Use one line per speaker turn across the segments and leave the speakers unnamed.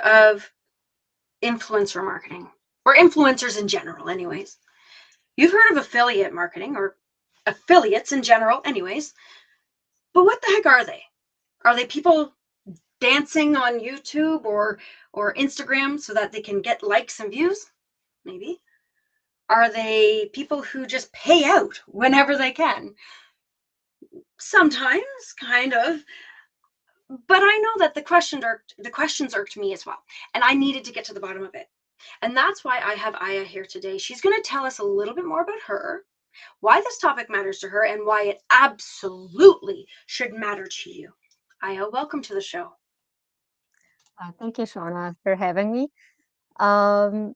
of influencer marketing, or influencers in general anyways. You've heard of affiliate marketing, or affiliates in general anyways, but what the heck are they? Are they people dancing on YouTube or Instagram so that they can get likes and views? Maybe. Are they people who just pay out whenever they can? Sometimes, kind of. But I know that the questions irked me as well, and I needed to get to the bottom of it. And that's why I have Aya here today. She's going to tell us a little bit more about her, why this topic matters to her, and why it absolutely should matter to you. Aya, welcome to the show.
Thank you, Shauna, for having me. Um,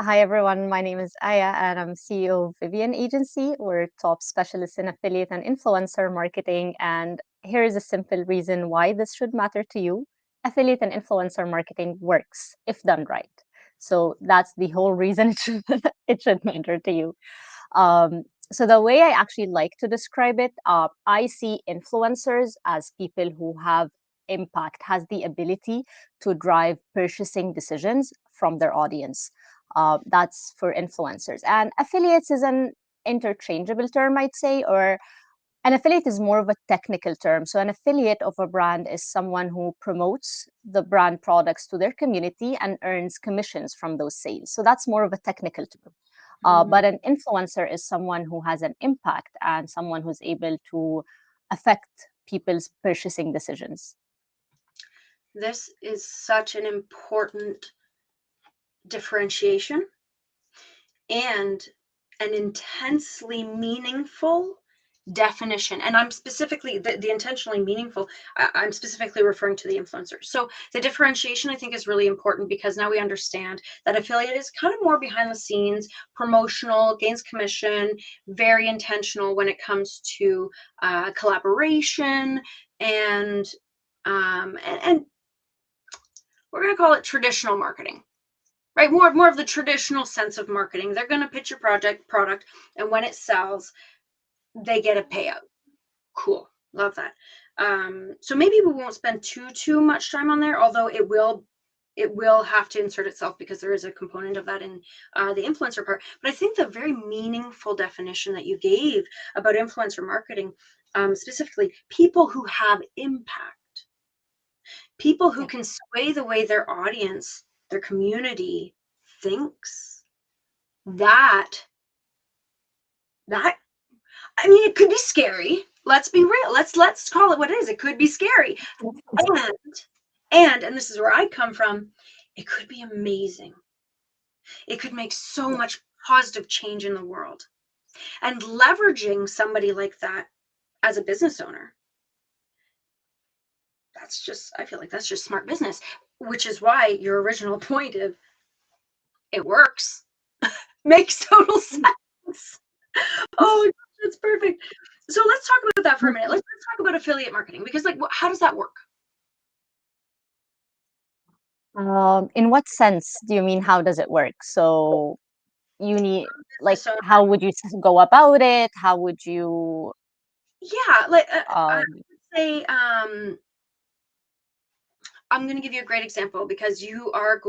Hi, everyone. My name is Aya, and I'm CEO of Vivian Agency. We're top specialists in affiliate and influencer marketing. And here is a simple reason why this should matter to you. Affiliate and influencer marketing works if done right. So that's the whole reason it should matter to you. Um, so the way I actually like to describe it, I see influencers as people who have impact, has the ability to drive purchasing decisions from their audience. That's for influencers. And affiliates is an interchangeable term, I'd say, or an affiliate is more of a technical term. So an affiliate of a brand is someone who promotes the brand products to their community and earns commissions from those sales. So that's more of a technical term. But an influencer is someone who has an impact and someone who's able to affect people's purchasing decisions.
This is such an important differentiation and an intensely meaningful definition. And I'm specifically the intentionally meaningful, I'm specifically referring to the influencers. So the differentiation, I think, is really important, because now we understand that affiliate is kind of more behind the scenes, promotional, gains commission, very intentional when it comes to collaboration, and we're going to call it traditional marketing. Right, more of the traditional sense of marketing. They're going to pitch your product, and when it sells, they get a payout. Cool, love that. So maybe we won't spend too much time on there, although it will have to insert itself, because there is a component of that in the influencer part. But I think the very meaningful definition that you gave about influencer marketing, specifically people who have impact, people who can sway the way their audience, their community thinks, that I mean, it could be scary. Let's be real. Let's call it what it is. It could be scary. And this is where I come from, it could be amazing. It could make so much positive change in the world. And leveraging somebody like that as a business owner, I feel like that's just smart business, which is why your original point of it works makes total sense. Oh, that's perfect. So let's talk about that for a minute. Let's talk about affiliate marketing, because how does that work?
In what sense do you mean, how does it work? So you need, like, how would you go about it? How would you?
Yeah, I would say, I'm going to give you a great example, because you are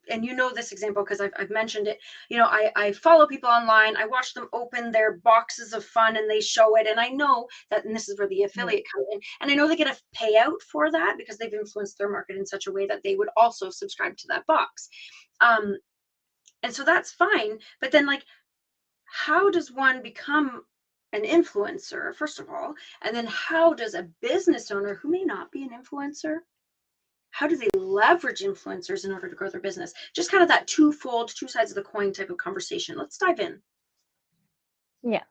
and you know this example because I've mentioned it. I follow people online. I watch them open their boxes of fun and they show it, and I know that, and this is where the affiliate comes in, and I know they get a payout for that because they've influenced their market in such a way that they would also subscribe to that box, and so that's fine. But then, how does one become an influencer, first of all, and then how does a business owner who may not be an influencer, how do they leverage influencers in order to grow their business? Just kind of that twofold, two sides of the coin type of conversation. Let's dive in.
Yeah.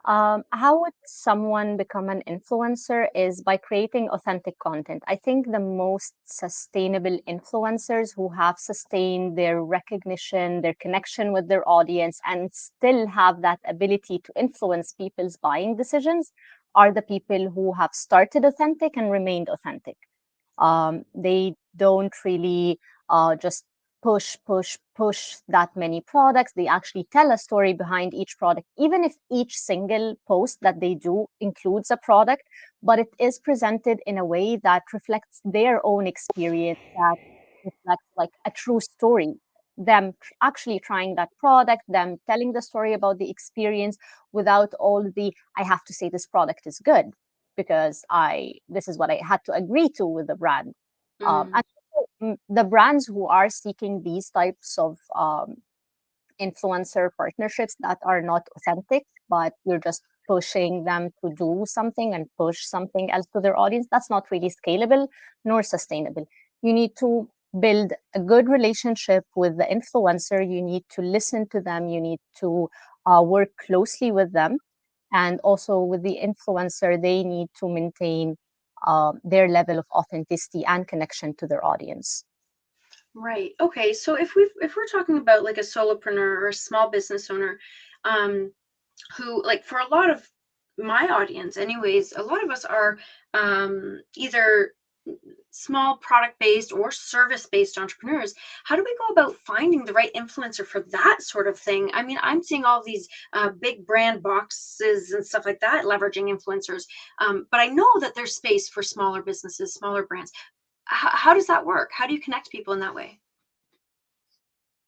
How would someone become an influencer is by creating authentic content. I think the most sustainable influencers who have sustained their recognition, their connection with their audience, and still have that ability to influence people's buying decisions are the people who have started authentic and remained authentic. They don't really just push that many products. They actually tell a story behind each product, even if each single post that they do includes a product, but it is presented in a way that reflects their own experience, that reflects like a true story. Them actually trying that product, them telling the story about the experience without all the I have to say this product is good because I this is what I had to agree to with the brand.
Mm,
And the brands who are seeking these types of influencer partnerships that are not authentic, but you're just pushing them to do something and push something else to their audience, that's not really scalable nor sustainable. You need to build a good relationship with the influencer. You need to listen to them. You need to work closely with them. And also with the influencer, they need to maintain their level of authenticity and connection to their audience.
right. Okay. So if we're talking about like a solopreneur or a small business owner, um, who like for a lot of my audience anyways, a lot of us are either small product based or service based entrepreneurs. How do we go about finding the right influencer for that sort of thing? I mean, I'm seeing all these big brand boxes and stuff like that leveraging influencers, but I know that there's space for smaller businesses, smaller brands. How does that work? How do you connect people in that way?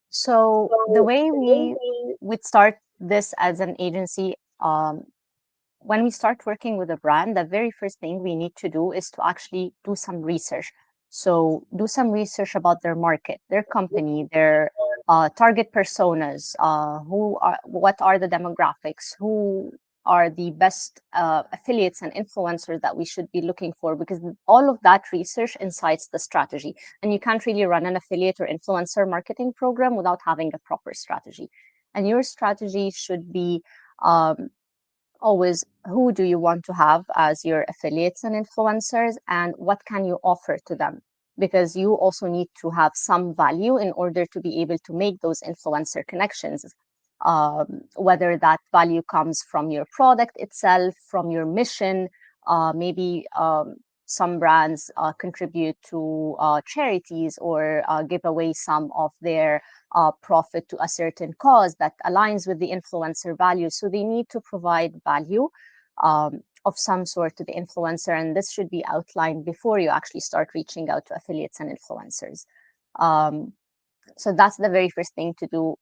So the way we would start this as an agency, when we start working with a brand, the very first thing we need to do is to actually do some research. So do some research about their market, their company, their target personas, what are the demographics, who are the best affiliates and influencers that we should be looking for, because all of that research incites the strategy. And you can't really run an affiliate or influencer marketing program without having a proper strategy. And your strategy should be um, always who do you want to have as your affiliates and influencers, and what can you offer to them, because you also need to have some value in order to be able to make those influencer connections, whether that value comes from your product itself, from your mission. Maybe some brands contribute to charities or give away some of their profit to a certain cause that aligns with the influencer value. So they need to provide value of some sort to the influencer, and this should be outlined before you actually start reaching out to affiliates and influencers. Um, so that's the very first thing to do.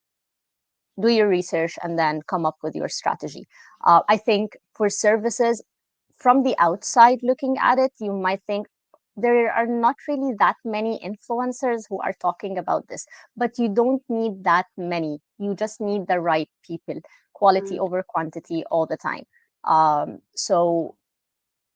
Do your research and then come up with your strategy. I think for services, from the outside looking at it, you might think there are not really that many influencers who are talking about this, but you don't need that many. You just need the right people, quality
Mm,
over quantity all the time. So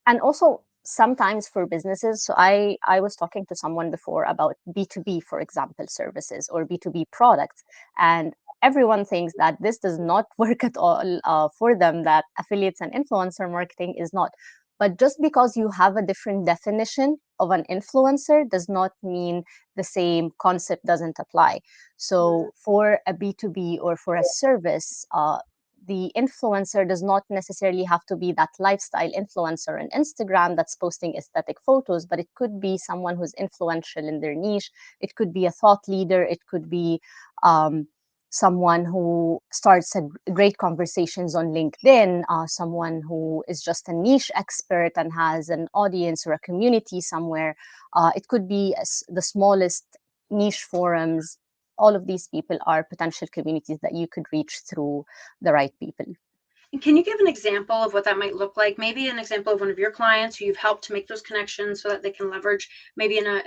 and also sometimes for businesses, so I was talking to someone before about B2B, for example, services or B2B products, and everyone thinks that this does not work at all for them, that affiliates and influencer marketing is not. But just because you have a different definition of an influencer does not mean the same concept doesn't apply.
mm.
So for a B2B or for a service, the influencer does not necessarily have to be that lifestyle influencer on Instagram that's posting aesthetic photos, but it could be someone who's influential in their niche. It could be a thought leader. It could be um, someone who starts great conversations on LinkedIn, someone who is just a niche expert and has an audience or a community somewhere. It could be the smallest niche forums. All of these people are potential communities that you could reach through the right people.
And can you give an example of what that might look like? Maybe an example of one of your clients who you've helped to make those connections so that they can leverage maybe in a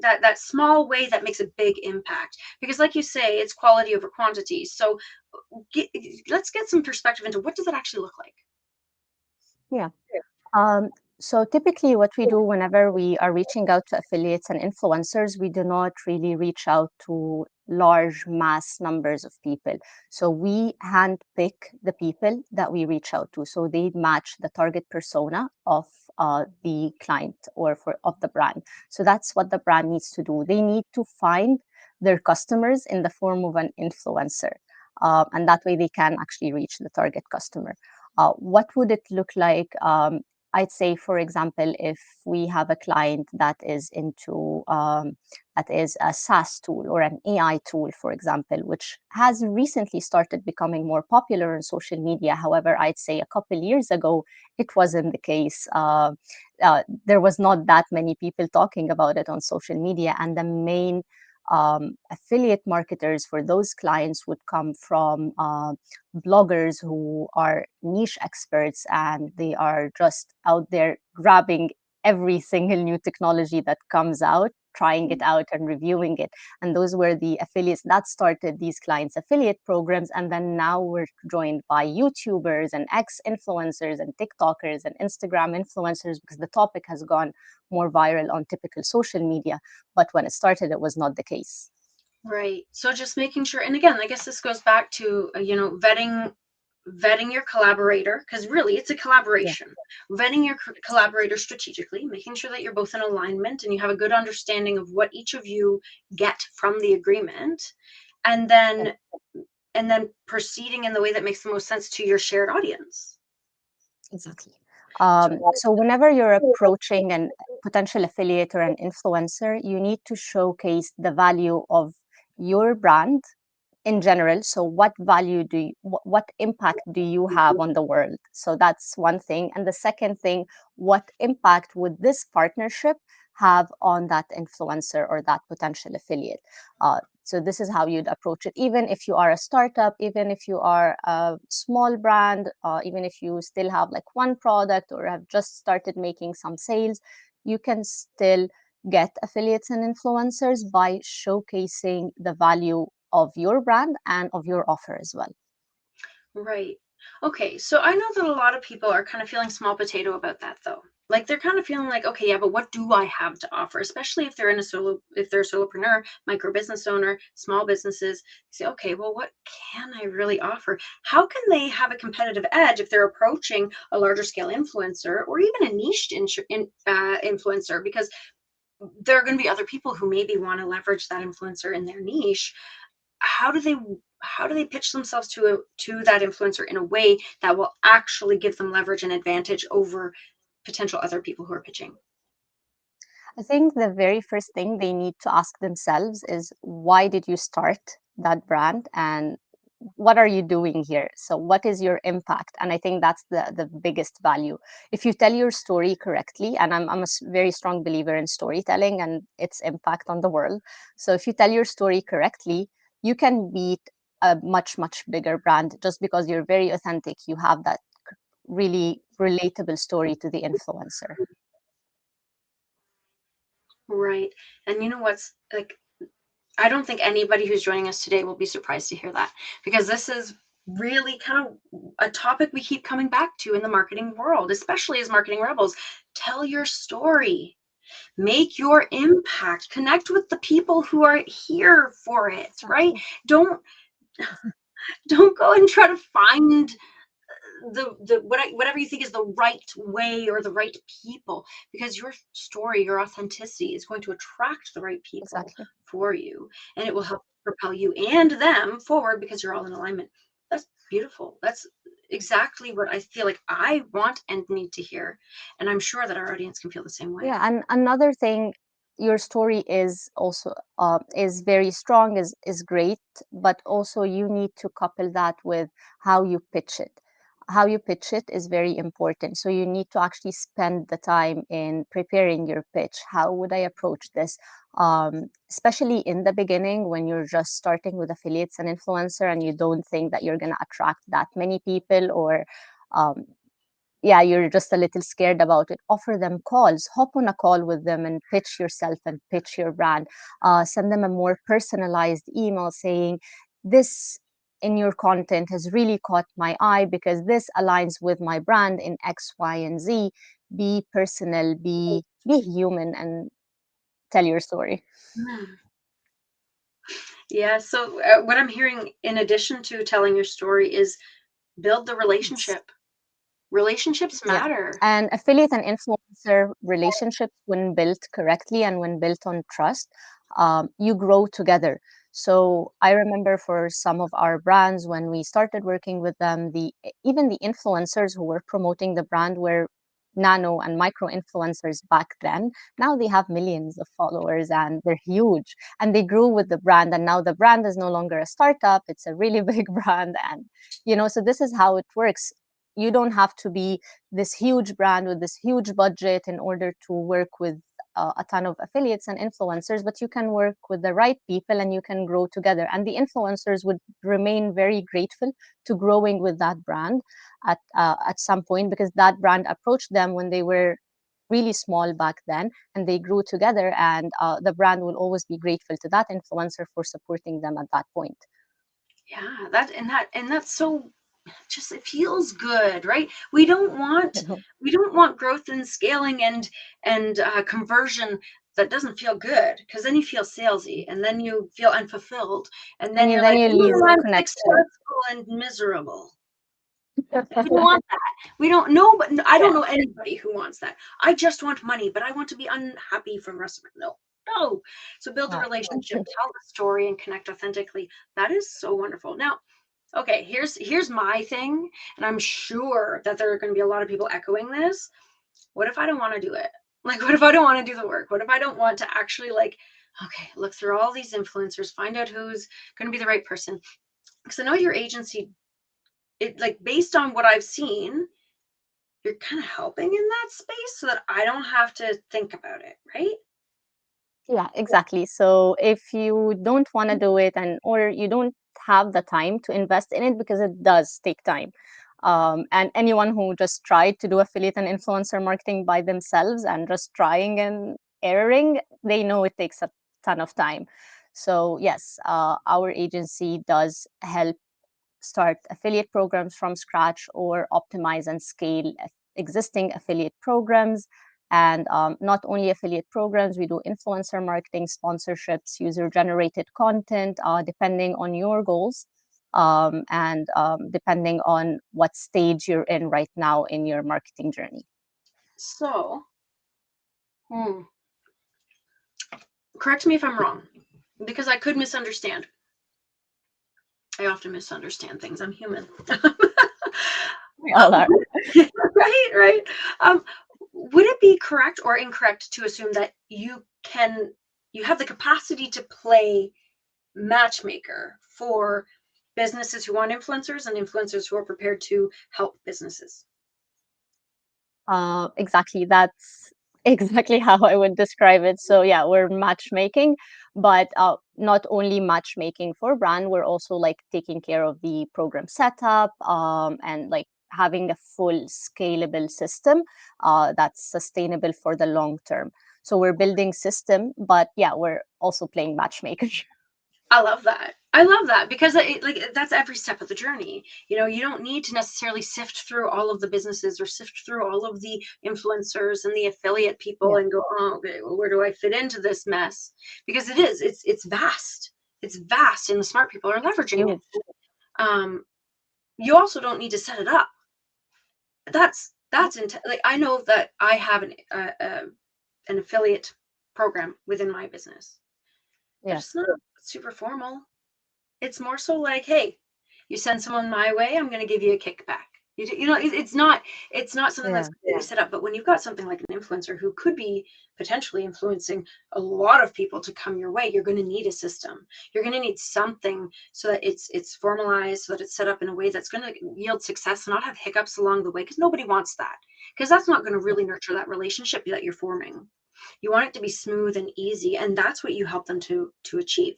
that small way that makes a big impact. Because like you say, it's quality over quantity. So get, let's get some perspective into what does that actually look like?
Yeah. Um, so typically, what we do whenever we are reaching out to affiliates and influencers, we do not really reach out to large mass numbers of people. So we handpick the people that we reach out to. So they match the target persona of the client or for of the brand. So that's what the brand needs to do. They need to find their customers in the form of an influencer, and that way they can actually reach the target customer. What would it look like? I'd say, for example, if we have a client that is into that is a SaaS tool or an AI tool, for example, which has recently started becoming more popular on social media. However, I'd say a couple years ago, it wasn't the case. There was not that many people talking about it on social media, and the main affiliate marketers for those clients would come from bloggers who are niche experts, and they are just out there grabbing every single new technology that comes out, trying it out and reviewing it. And those were the affiliates that started these clients affiliate programs. And then now we're joined by YouTubers and ex influencers and TikTokers and Instagram influencers, because the topic has gone more viral on typical social media. But when it started, it was not the case.
Right. So just making sure, and again, I guess this goes back to vetting your collaborator, because really it's a
Yeah.
collaboration. Vetting your collaborator strategically, making sure that you're both in alignment and you have a good understanding of what each of you get from the agreement, and
Yeah.
then proceeding in the way that makes the most sense to your shared audience.
Exactly. So whenever you're approaching a potential affiliate or an influencer, you need to showcase the value of your brand in general. So what value do you, what impact do you have on the world? So that's one thing. And the second thing, what impact would this partnership have on that influencer or that potential affiliate? So this is how you'd approach it. Even if you are a startup, even if you are a small brand, even if you still have like one product or have just started making some sales, you can still get affiliates and influencers by showcasing the value of your brand and of your offer as well.
Right. Okay. So I know that a lot of people are kind of feeling small potato about that, though. Like they're kind of feeling like, okay, yeah, but what do I have to offer? Especially if they're if they're a solopreneur, micro business owner, small businesses. Say, okay, well, what can I really offer? How can they have a competitive edge if they're approaching a larger scale influencer or even a niche influencer? Because there are going to be other people who maybe want to leverage that influencer in their niche. How do they pitch themselves to that influencer in a way that will actually give them leverage and advantage over potential other people who are pitching?
I think the very first thing they need to ask themselves is, why did you start that brand, and what are you doing here? So what is your impact? And I think that's the biggest value. If you tell your story correctly, and I'm a very strong believer in storytelling and its impact on the world. So if you tell your story correctly, you can beat a much bigger brand, just because you're very authentic. You have that really relatable story to the influencer.
Right. And you know what's like, I don't think anybody who's joining us today will be surprised to hear that, because this is really kind of a topic we keep coming back to in the marketing world, especially as marketing rebels. Tell your story, make your impact, connect with the people who are here for it, right? Don't don't go and try to find whatever you think is the right way or the right people, because your story, your authenticity is going to attract the right people
Exactly.
for you, and it will help propel you and them forward because you're all in alignment. That's beautiful. That's exactly what I feel like I want and need to hear, and I'm sure that our audience can feel the same way.
Yeah, and another thing, your story is also is very strong, is great, but also you need to couple that with how you pitch it. How you pitch it is very important. So you need to actually spend the time in preparing your pitch. How would I approach this? Especially in the beginning, when you're just starting with affiliates and influencer, and you don't think that you're going to attract that many people, or um, yeah, you're just a little scared about it, offer them calls, hop on a call with them and pitch yourself and pitch your brand. Send them a more personalized email saying, this in your content has really caught my eye because this aligns with my brand in X, Y, and Z. Be personal, be human, and tell your story.
Hmm. Yeah, so what I'm hearing in addition to telling your story is build the
Yes.
relationship. Relationships
Yeah.
matter.
And affiliate and influencer relationships, when built correctly and when built on trust, you grow together. So I remember for some of our brands, when we started working with them, the even the influencers who were promoting the brand were nano and micro influencers back then. Now they have millions of followers and they're huge, and they grew with the brand, and now the brand is no longer a startup, it's a really big brand. And so this is how it works. You don't have to be this huge brand with this huge budget in order to work with a ton of affiliates and influencers, but you can work with the right people and you can grow together. And the influencers would remain very grateful to growing with that brand at some point, because that brand approached them when they were really small back then, and they grew together, and the brand will always be grateful to that influencer for supporting them at that point.
Yeah, that's so, just, it feels good, right? We don't want growth and scaling and conversion that doesn't feel good, because then you feel salesy and then you feel unfulfilled and then you're
Then
like,
you lose
I'm
connection.
successful and miserable. We don't want that. We don't know, but I don't know anybody who wants that. I just want money, but I want to be unhappy from the rest of it. No. So build a relationship, tell the story, and connect authentically. That is so wonderful. Now, okay, here's my thing, and I'm sure that there are going to be a lot of people echoing this. What if I don't want to do it? Like, what if I don't want to do the work? What if I don't want to actually, like, okay, look through all these influencers, find out who's going to be the right person? Because I know your agency, it, like, based on what I've seen, you're kind of helping in that space so that I don't have to think about it, right?
Yeah, exactly. So if you don't want to do it, and or you don't have the time to invest in it, because it does take time. And anyone who just tried to do affiliate and influencer marketing by themselves and just trying and erroring, they know it takes a ton of time. So yes, our agency does help start affiliate programs from scratch or optimize and scale existing affiliate programs. And not only affiliate programs, we do influencer marketing, sponsorships, user generated content, depending on your goals, and depending on what stage you're in right now in your marketing journey.
So, correct me if I'm wrong, because I could misunderstand. I often misunderstand things. I'm human.
We all are.
Right. Would it be correct or incorrect to assume that you have the capacity to play matchmaker for businesses who want influencers and influencers who are prepared to help businesses?
Exactly. That's exactly how I would describe it. So yeah, we're matchmaking, but not only matchmaking for brand, we're also like taking care of the program setup, and like having a full scalable system that's sustainable for the long term. So we're building system, but yeah, we're also playing matchmaker.
I love that. I love that because like, that's every step of the journey. You don't need to necessarily sift through all of the businesses or sift through all of the influencers and the affiliate people
Yeah,
and go, oh, okay, well, where do I fit into this mess? Because it's vast. It's vast, and the smart people are
it's
leveraging it.
huge.
You also don't need to set it up. That's like, I know that I have an affiliate program within my business, but
Yeah,
it's not super formal. It's more so like, hey, you send someone my way, I'm going to give you a kickback. It's not something that's
yeah.
set up. But when you've got something like an influencer who could be potentially influencing a lot of people to come your way, you're going to need a system. You're going to need something so that it's formalized, so that it's set up in a way that's going to yield success and not have hiccups along the way, because nobody wants that, because that's not going to really nurture that relationship that you're forming. You want it to be smooth and easy, and that's what you help them to achieve.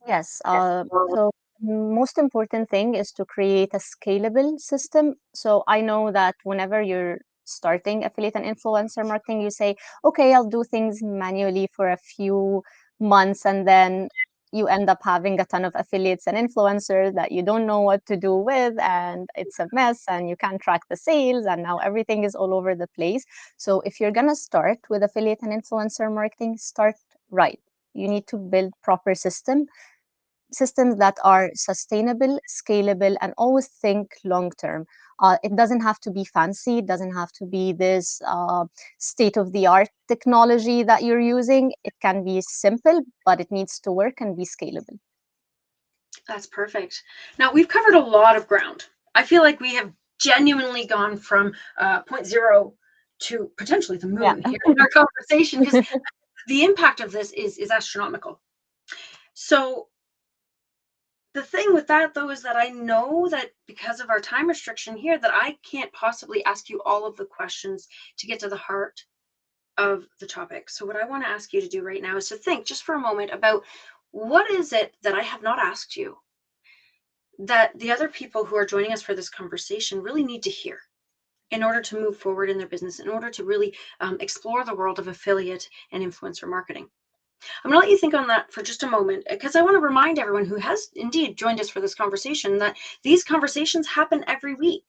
Yes. So most important thing is to create a scalable system. So I know that whenever you're starting affiliate and influencer marketing, you say, okay, I'll do things manually for a few months, and then you end up having a ton of affiliates and influencers that you don't know what to do with, and it's a mess, and you can't track the sales, and now everything is all over the place. So if you're gonna start with affiliate and influencer marketing, start right. You need to build proper systems that are sustainable, scalable, and always think long term. It doesn't have to be fancy. It doesn't have to be this state of the art technology that you're using. It can be simple, but it needs to work and be scalable.
That's perfect. Now, we've covered a lot of ground. I feel like we have genuinely gone from point zero to potentially the
Yeah.
moon here in our conversation, because the impact of this is astronomical. So the thing with that, though, is that I know that because of our time restriction here, that I can't possibly ask you all of the questions to get to the heart of the topic. So what I want to ask you to do right now is to think just for a moment about what is it that I have not asked you that the other people who are joining us for this conversation really need to hear in order to move forward in their business, in order to really explore the world of affiliate and influencer marketing. I'm going to let you think on that for just a moment, because I want to remind everyone who has indeed joined us for this conversation that these conversations happen every week.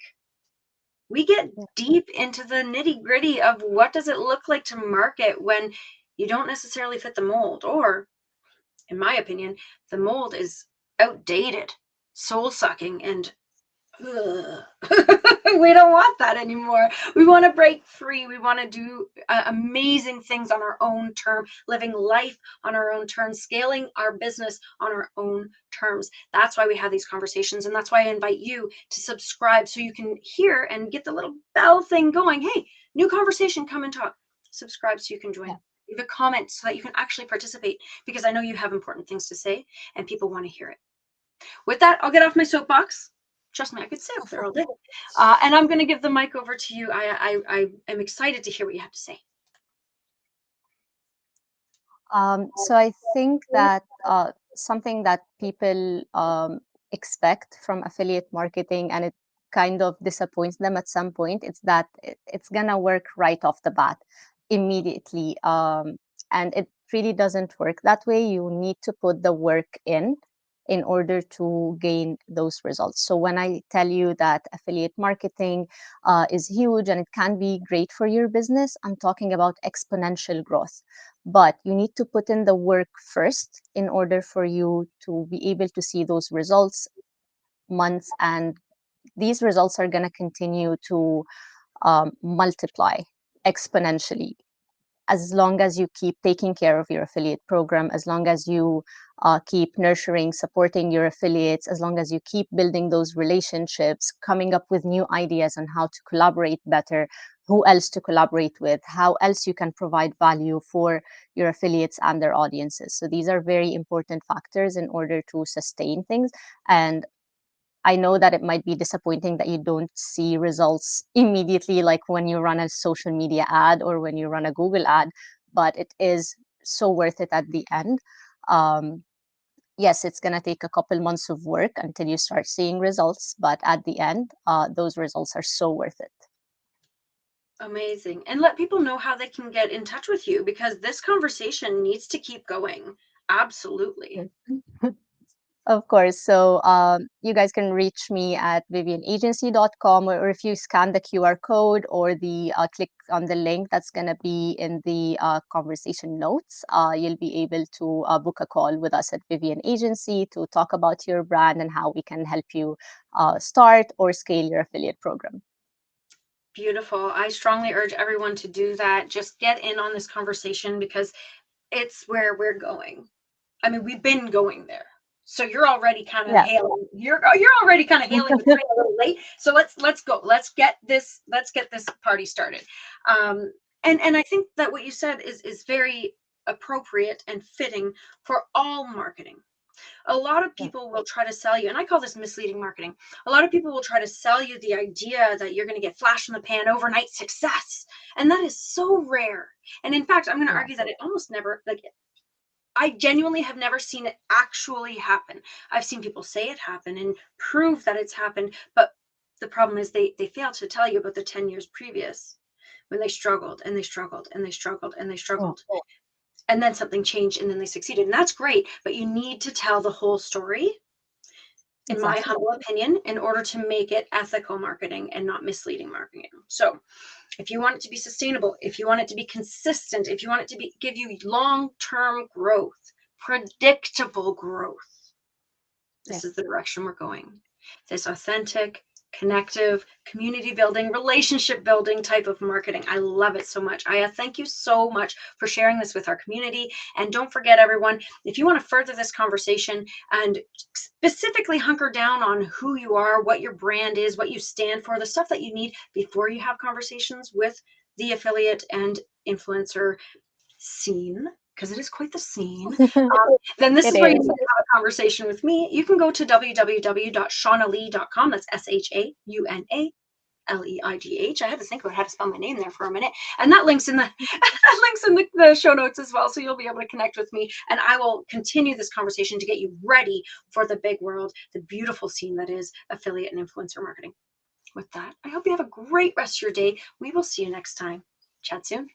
We get deep into the nitty gritty of what does it look like to market when you don't necessarily fit the mold, or in my opinion, the mold is outdated, soul sucking, and we don't want that anymore. We want to break free. We want to do amazing things on our own term, living life on our own terms, scaling our business on our own terms. That's why we have these conversations, and that's why I invite you to subscribe so you can hear and get the little bell thing going. Hey, new conversation, come and talk. Subscribe so you can join. Leave a comment so that you can actually participate, because I know you have important things to say and people want to hear it. With that, I'll get off my soapbox. Trust me, I could stay up there all day. And I'm going to give the mic over to you. I am excited to hear what you have to say.
So I think that something that people expect from affiliate marketing, and it kind of disappoints them at some point, it's that it's gonna work right off the bat, immediately. And it really doesn't work that way. You need to put the work in order to gain those results. So when I tell you that affiliate marketing is huge and it can be great for your business, I'm talking about exponential growth. But you need to put in the work first in order for you to be able to see those results months, and these results are going to continue to multiply exponentially as long as you keep taking care of your affiliate program, as long as you keep nurturing, supporting your affiliates, as long as you keep building those relationships, coming up with new ideas on how to collaborate better, who else to collaborate with, how else you can provide value for your affiliates and their audiences. So these are very important factors in order to sustain things. And I know that it might be disappointing that you don't see results immediately, like when you run a social media ad or when you run a Google ad, but it is so worth it at the end. Yes, it's going to take a couple months of work until you start seeing results, but at the end, those results are so worth it.
Amazing. And let people know how they can get in touch with you, because this conversation needs to keep going. Absolutely.
Of course. So you guys can reach me at vivianagency.com, or if you scan the QR code or the click on the link that's going to be in the conversation notes, you'll be able to book a call with us at Vivian Agency to talk about your brand and how we can help you start or scale your affiliate program.
Beautiful. I strongly urge everyone to do that. Just get in on this conversation, because it's where we're going. I mean, we've been going there. So you're already kind of hailing. You're already kind of hailing the train a little late. So let's go. Let's get this party started. And I think that what you said is very appropriate and fitting for all marketing. A lot of people will try to sell you, and I call this misleading marketing. A lot of people will try to sell you the idea that you're going to get flash in the pan overnight success, and that is so rare. And in fact, I'm going to argue that it almost never, like, I genuinely have never seen it actually happen. I've seen people say it happened and prove that it's happened, but the problem is they fail to tell you about the 10 years previous when they struggled and they struggled and they struggled and they struggled. And then something changed and then they succeeded. And that's great, but you need to tell the whole story, in my humble opinion, in order to make it ethical marketing and not misleading marketing. So if you want it to be sustainable, if you want it to be consistent, if you want it to give you long-term growth, predictable growth, this is the direction we're going. This authentic, connective, community building, relationship building type of marketing. I love it so much. Aya, thank you so much for sharing this with our community. And don't forget, everyone, if you want to further this conversation and specifically hunker down on who you are, what your brand is, what you stand for, the stuff that you need before you have conversations with the affiliate and influencer scene, because it is quite the scene, then this is where you can have a conversation with me. You can go to www.shaunalee.com. That's SHAUNA. LEIGH. I had to think about how to spell my name there for a minute, and that links in the the show notes as well. So you'll be able to connect with me, and I will continue this conversation to get you ready for the big world, the beautiful scene that is affiliate and influencer marketing. With that, I hope you have a great rest of your day. We will see you next time. Chat soon.